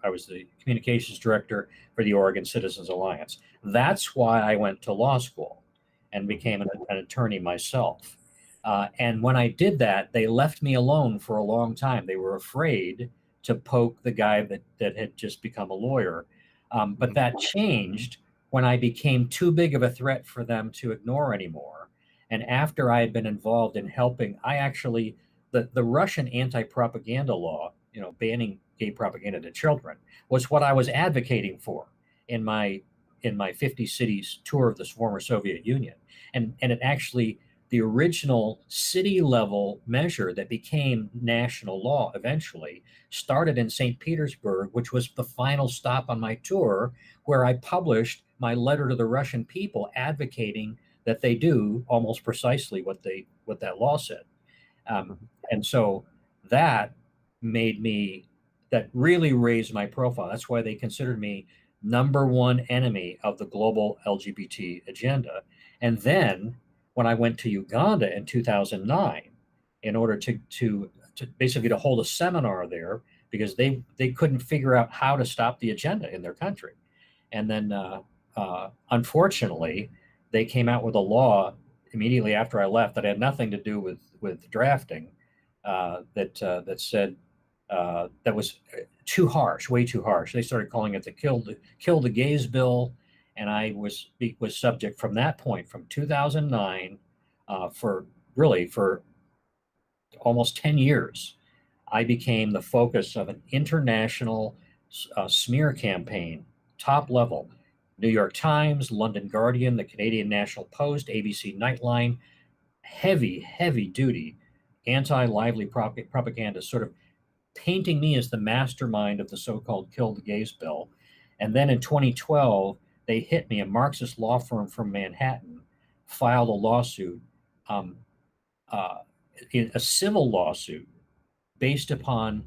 was the communications director for the Oregon Citizens Alliance. That's why I went to law school and became an attorney myself. And when I did that, they left me alone for a long time. They were afraid to poke the guy that had just become a lawyer. But that changed when I became too big of a threat for them to ignore anymore. And after I had been involved in helping, the Russian anti-propaganda law, banning gay propaganda to children, was what I was advocating for in my 50 cities tour of the former Soviet Union. And it actually, the original city level measure that became national law eventually started in St. Petersburg, which was the final stop on my tour, where I published my letter to the Russian people advocating that they do almost precisely what that law said. And so that really raised my profile. That's why they considered me #1 enemy of the global LGBT agenda. And then when I went to Uganda in 2009, in order to basically to hold a seminar there, because they couldn't figure out how to stop the agenda in their country. And then unfortunately, they came out with a law immediately after I left that had nothing to do with drafting, that said that was too harsh, way too harsh. They started calling it the kill the gays bill, and I was subject from that point, from 2009, for almost 10 years. I became the focus of an international smear campaign, top level. New York Times, London Guardian, the Canadian National Post, ABC Nightline, heavy duty anti-lively propaganda, sort of painting me as the mastermind of the so-called Kill the Gays bill. And then in 2012, they hit me. A Marxist law firm from Manhattan filed a lawsuit, a civil lawsuit based upon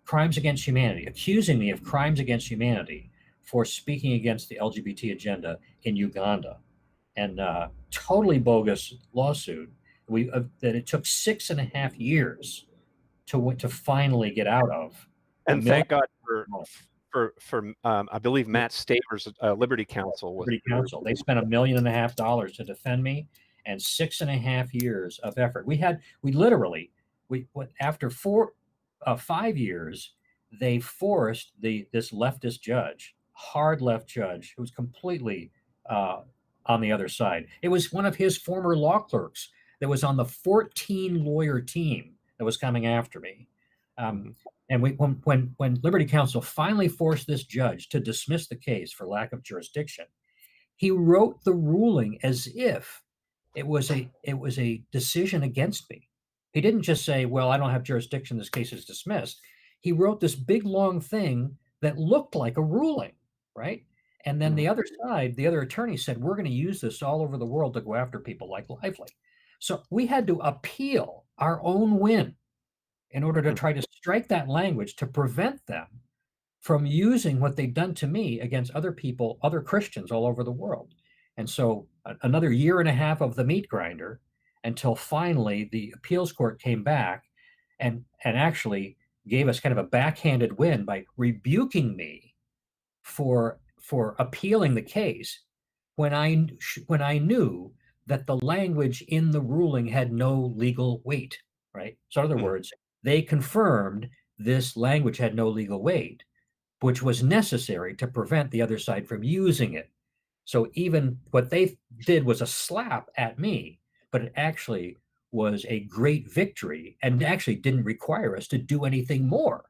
crimes against humanity, accusing me of crimes against humanity for speaking against the LGBT agenda in Uganda. And totally bogus lawsuit. That it took 6.5 years to finally get out of. And thank God for I believe Matt Staver's Liberty Counsel. Liberty Counsel. They spent $1.5 million to defend me, and 6.5 years of effort. After 5 years, they forced this leftist judge, hard left judge, who was completely on the other side. It was one of his former law clerks that was on the 14 lawyer team that was coming after me. And when Liberty Counsel finally forced this judge to dismiss the case for lack of jurisdiction, he wrote the ruling as if it was a decision against me. He didn't just say, well, I don't have jurisdiction, this case is dismissed. He wrote this big long thing that looked like a ruling, right? And then the other side, the other attorney said, we're going to use this all over the world to go after people like Lively. So we had to appeal our own win in order to try to strike that language to prevent them from using what they'd done to me against other people, other Christians all over the world. And so another 1.5 years of the meat grinder, until finally the appeals court came back and actually gave us kind of a backhanded win by rebuking me for appealing the case when I knew that the language in the ruling had no legal weight, right? So in other words, they confirmed this language had no legal weight, which was necessary to prevent the other side from using it. So even what they did was a slap at me, but it actually was a great victory and actually didn't require us to do anything more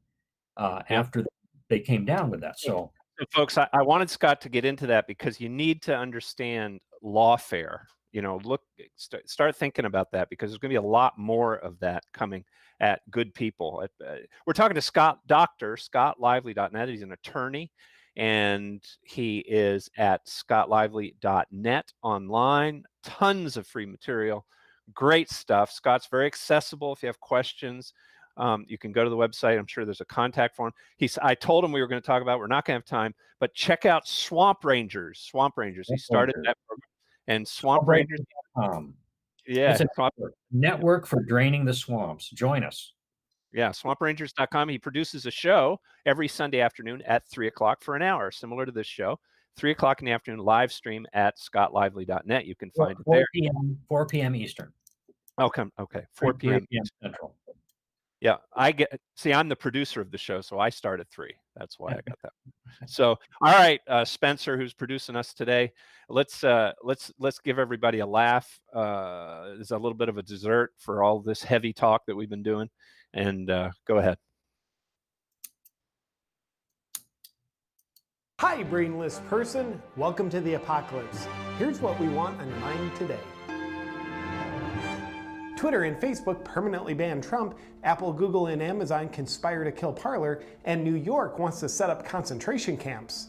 Yeah. after they came down with that. So, So folks, I wanted Scott to get into that because you need to understand lawfare. You know, start thinking about that because there's going to be a lot more of that coming at good people. We're talking to Dr. ScottLively.net. He's an attorney, and he is at ScottLively.net online. Tons of free material, great stuff. Scott's very accessible. If you have questions, you can go to the website. I'm sure there's a contact form. I told him we were going to talk about. We're not going to have time, but check out Swamp Rangers. Swamp Rangers. He started that program, and Swamp Rangers. Yeah, it's a network for draining the swamps. Join us. Yeah, SwampRangers.com. He produces a show every Sunday afternoon at 3 o'clock for an hour, similar to this show. 3 o'clock in the afternoon, live stream at ScottLively.net. You can find it there. 4 p.m. Eastern. Okay, 4 p.m. Central. Yeah, I'm the producer of the show, so I start at 3. That's why I got that. So, all right, Spencer, who's producing us today, let's give everybody a laugh. There's a little bit of a dessert for all this heavy talk that we've been doing, and go ahead. Hi, brainless person. Welcome to the apocalypse. Here's what we want on your mind today. Twitter and Facebook permanently ban Trump, Apple, Google, and Amazon conspire to kill Parler, and New York wants to set up concentration camps.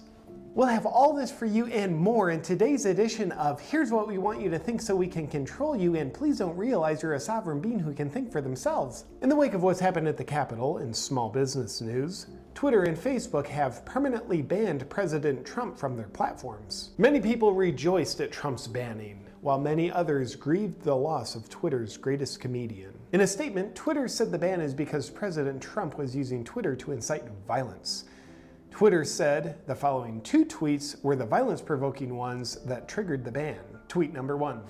We'll have all this for you and more in today's edition of Here's What We Want You to Think So We Can Control You, and please don't realize you're a sovereign being who can think for themselves. In the wake of what's happened at the Capitol in small business news, Twitter and Facebook have permanently banned President Trump from their platforms. Many people rejoiced at Trump's banning, while many others grieved the loss of Twitter's greatest comedian. In a statement, Twitter said the ban is because President Trump was using Twitter to incite violence. Twitter said the following 2 tweets were the violence-provoking ones that triggered the ban. Tweet number 1.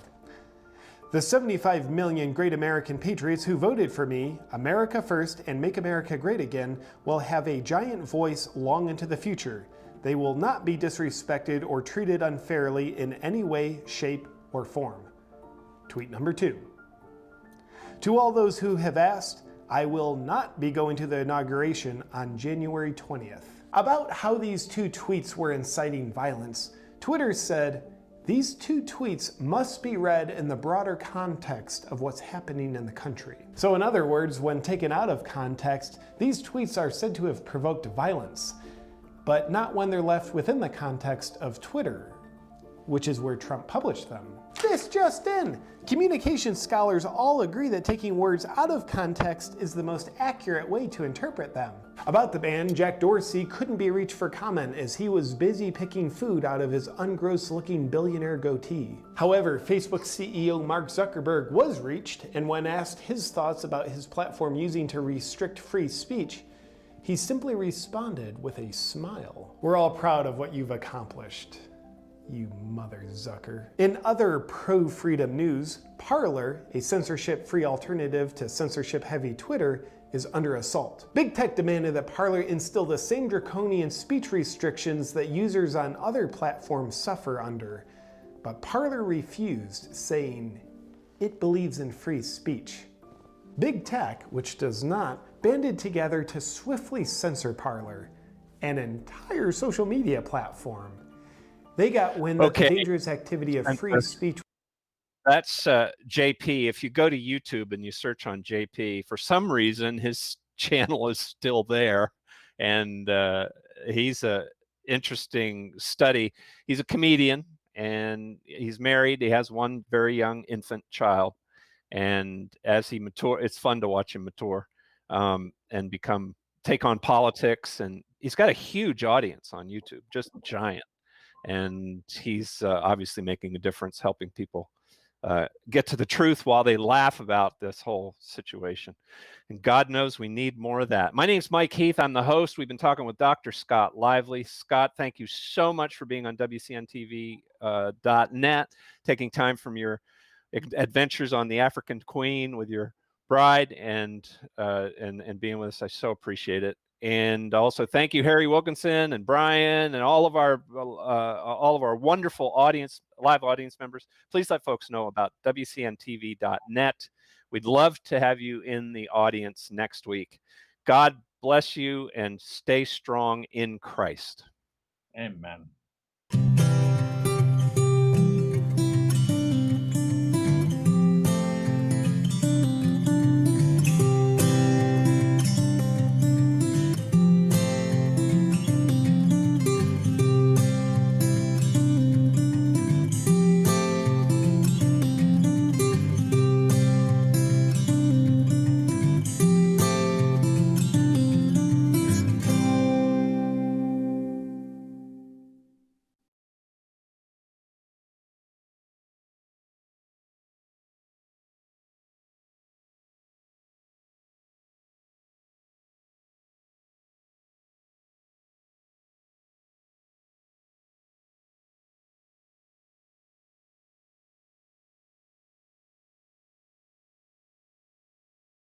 The 75 million great American patriots who voted for me, America first and make America great again, will have a giant voice long into the future. They will not be disrespected or treated unfairly in any way, shape, or form. Tweet number 2. To all those who have asked, I will not be going to the inauguration on January 20th. About how these 2 tweets were inciting violence, Twitter said, these 2 tweets must be read in the broader context of what's happening in the country. So in other words, when taken out of context, these tweets are said to have provoked violence, but not when they're left within the context of Twitter, which is where Trump published them. This just in! Communication scholars all agree that taking words out of context is the most accurate way to interpret them. About the ban, Jack Dorsey couldn't be reached for comment as he was busy picking food out of his ungross-looking billionaire goatee. However, Facebook CEO Mark Zuckerberg was reached, and when asked his thoughts about his platform using to restrict free speech, he simply responded with a smile. We're all proud of what you've accomplished, you mother Zucker. In other pro-freedom news, Parler, a censorship-free alternative to censorship-heavy Twitter, is under assault. Big Tech demanded that Parler instill the same draconian speech restrictions that users on other platforms suffer under, but Parler refused, saying it believes in free speech. Big Tech, which does not, banded together to swiftly censor Parler, an entire social media platform. They got wind that the dangerous activity of free speech. That's JP. If you go to YouTube and you search on JP, for some reason his channel is still there, and he's a interesting study. He's a comedian, and he's married. He has one very young infant child, and as he matures, it's fun to watch him mature and take on politics. And he's got a huge audience on YouTube, just giant. And he's obviously making a difference, helping people get to the truth while they laugh about this whole situation. And God knows we need more of that. My name's Mike Heath. I'm the host. We've been talking with Dr. Scott Lively. Scott, thank you so much for being on WCN-TV.net, taking time from your adventures on the African Queen with your bride and being with us. I so appreciate it. And also thank you, Harry Wilkinson and Brian and all of our wonderful live audience members. Please let folks know about WCN-TV.net. We'd love to have you in the audience next week. God bless you and stay strong in Christ. Amen.